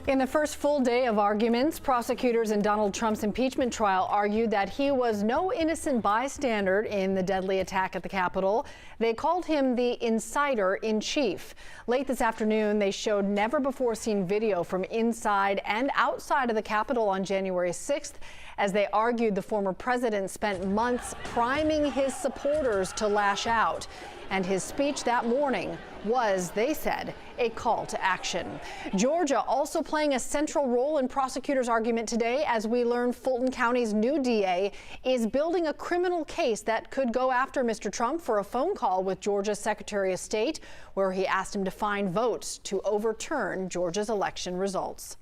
In the first full day of arguments, prosecutors in Donald Trump's impeachment trial argued that he was no innocent bystander in the deadly attack at the Capitol. They called him the inciter-in-chief. Late this afternoon, they showed never-before-seen video from inside and outside of the Capitol on January 6th as they argued the former president spent months priming his supporters to lash out. And his speech that morning was, they said, a call to action. Georgia also playing a central role in prosecutors' argument today as we learn Fulton County's new DA is building a criminal case that could go after Mr. Trump for a phone call with Georgia's Secretary of State, where he asked him to find votes to overturn Georgia's election results.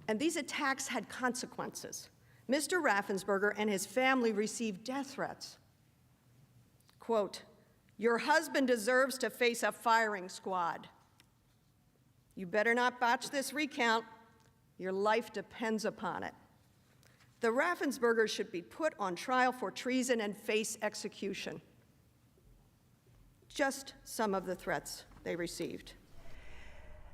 And these attacks had consequences. Mr. Raffensperger and his family received death threats. Quote, "Your husband deserves to face a firing squad. You better not botch this recount. Your life depends upon it." The Raffenspergers should be put on trial for treason and face execution. Just some of the threats they received.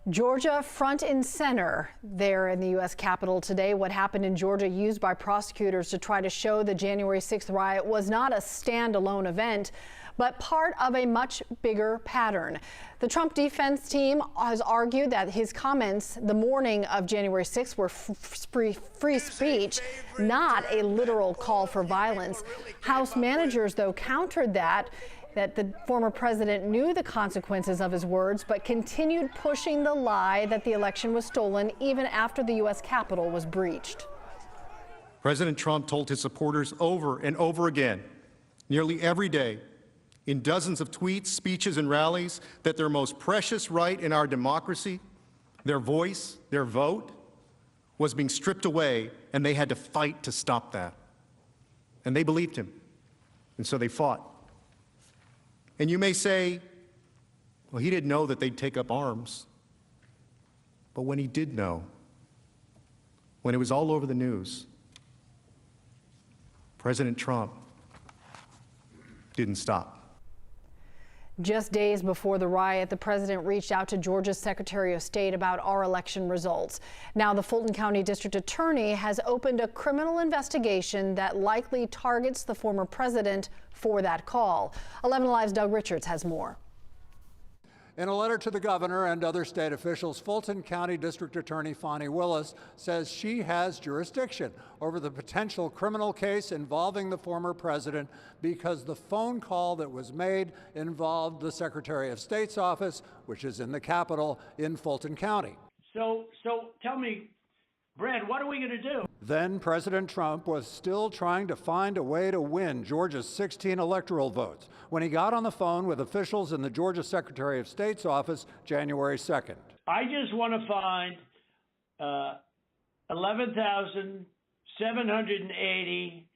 Georgia front and center there in the U.S. Capitol today. What happened in Georgia used by prosecutors to try to show the January 6th riot was not a standalone event, but part of a much bigger pattern. The Trump defense team has argued that his comments the morning of January 6th were free speech, not a literal call for violence. House managers, though, countered that the former president knew the consequences of his words, but continued pushing the lie that the election was stolen even after the U.S. Capitol was breached. President Trump told his supporters over and over again, nearly every day, in dozens of tweets, speeches, and rallies, that their most precious right in our democracy, their voice, their vote, was being stripped away, and they had to fight to stop that. And they believed him, and so they fought. And you may say, well, he didn't know that they'd take up arms. But when he did know, when it was all over the news, President Trump didn't stop. Just days before the riot, the president reached out to Georgia's Secretary of State about our election results. Now, the Fulton County District Attorney has opened a criminal investigation that likely targets the former president for that call. 11 Alive's Doug Richards has more. In a letter to the governor and other state officials, Fulton County District Attorney Fani Willis says she has jurisdiction over the potential criminal case involving the former president because the phone call that was made involved the Secretary of State's office, which is in the Capitol in Fulton County. So tell me, Brad, what are we going to do? Then President Trump was still trying to find a way to win Georgia's 16 electoral votes when he got on the phone with officials in the Georgia Secretary of State's office January 2nd. I just want to find 11,780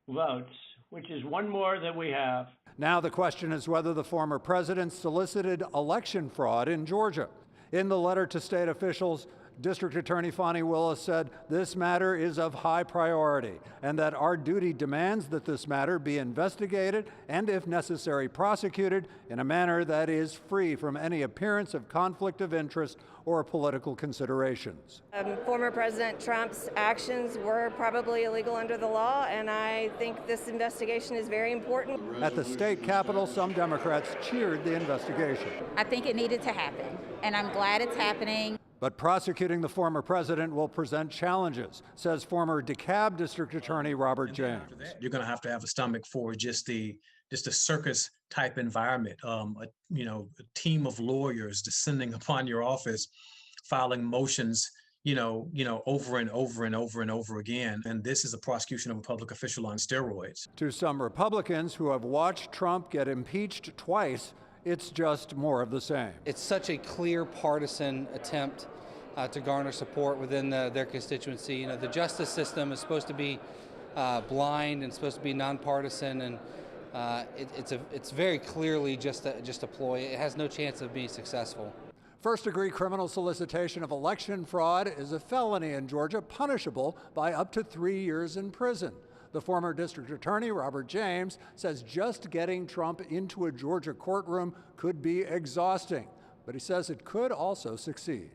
votes, which is one more than we have. Now the question is whether the former president solicited election fraud in Georgia. In the letter to state officials, District Attorney Fani Willis said this matter is of high priority and that our duty demands that this matter be investigated and, if necessary, prosecuted in a manner that is free from any appearance of conflict of interest or political considerations. Former President Trump's actions were probably illegal under the law, and I think this investigation is very important. At the state capitol, some Democrats cheered the investigation. I think it needed to happen, and I'm glad it's happening. But prosecuting the former president will present challenges, says former DeKalb District Attorney Robert James. You're going to have a stomach for just a circus type environment. A team of lawyers descending upon your office, filing motions, over and over and over and over again. And this is a prosecution of a public official on steroids. To some Republicans who have watched Trump get impeached twice, it's just more of the same. It's such a clear partisan attempt to garner support within their constituency. The justice system is supposed to be blind and supposed to be nonpartisan, and it's very clearly just a ploy. It has no chance of being successful. First-degree criminal solicitation of election fraud is a felony in Georgia, punishable by up to 3 years in prison. The former district attorney, Robert James, says just getting Trump into a Georgia courtroom could be exhausting, but he says it could also succeed.